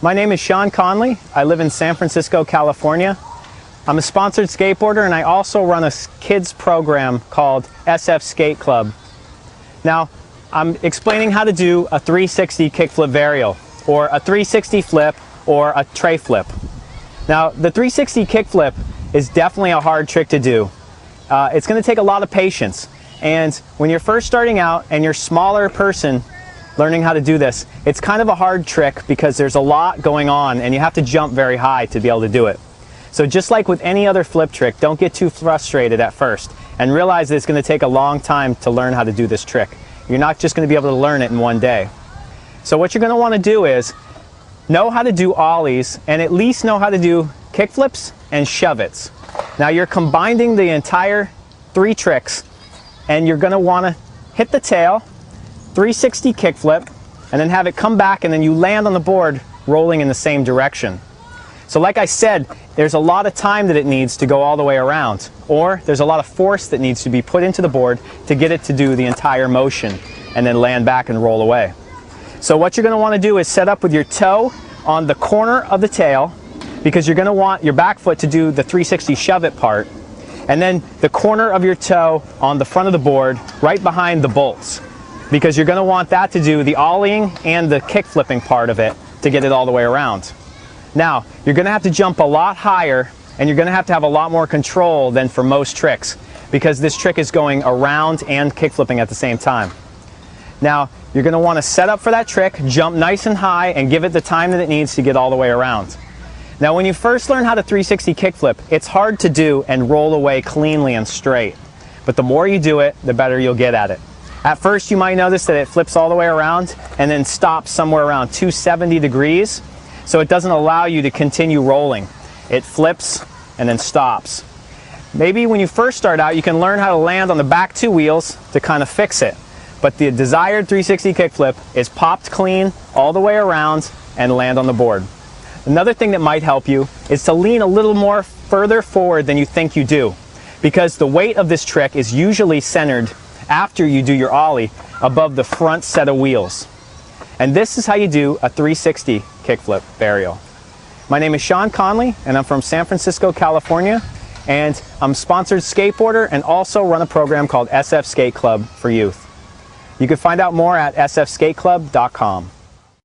My name is Sean Conley. I live in San Francisco, California. I'm a sponsored skateboarder, and I also run a kids program called SF Skate Club. Now, I'm explaining how to do a 360 kickflip varial, or a 360 flip, or a tray flip. Now, the 360 kickflip is definitely a hard trick to do. It's going to take a lot of patience, and when you're first starting out and you're a smaller person learning how to do this, it's kind of a hard trick because there's a lot going on and you have to jump very high to be able to do it. So just like with any other flip trick, don't get too frustrated at first and realize that it's going to take a long time to learn how to do this trick. You're not just going to be able to learn it in one day. So what you're going to want to do is know how to do ollies and at least know how to do kickflips and shove-its. Now you're combining the entire 3 tricks, and you're going to want to hit the tail, 360 kickflip, and then have it come back, and then you land on the board rolling in the same direction. So like I said, there's a lot of time that it needs to go all the way around, or there's a lot of force that needs to be put into the board to get it to do the entire motion and then land back and roll away. So what you're going to want to do is set up with your toe on the corner of the tail, because you're going to want your back foot to do the 360 shove-it part, and then the corner of your toe on the front of the board right behind the bolts, because you're going to want that to do the ollieing and the kick flipping part of it to get it all the way around. Now, you're going to have to jump a lot higher, and you're going to have a lot more control than for most tricks, because this trick is going around and kick flipping at the same time. Now, you're going to want to set up for that trick, jump nice and high, and give it the time that it needs to get all the way around. Now, when you first learn how to 360 kickflip, it's hard to do and roll away cleanly and straight. But the more you do it, the better you'll get at it. At first, you might notice that it flips all the way around and then stops somewhere around 270 degrees, so it doesn't allow you to continue rolling. It flips and then stops. Maybe when you first start out, you can learn how to land on the back 2 wheels to kind of fix it. But the desired 360 kickflip is popped clean all the way around and land on the board. Another thing that might help you is to lean a little more further forward than you think you do, because the weight of this trick is usually centered after you do your ollie above the front set of wheels. And this is how you do a 360 kickflip varial. My name is Sean Conley, and I'm from San Francisco, California, and I'm a sponsored skateboarder and also run a program called SF Skate Club for youth. You can find out more at sfskateclub.com.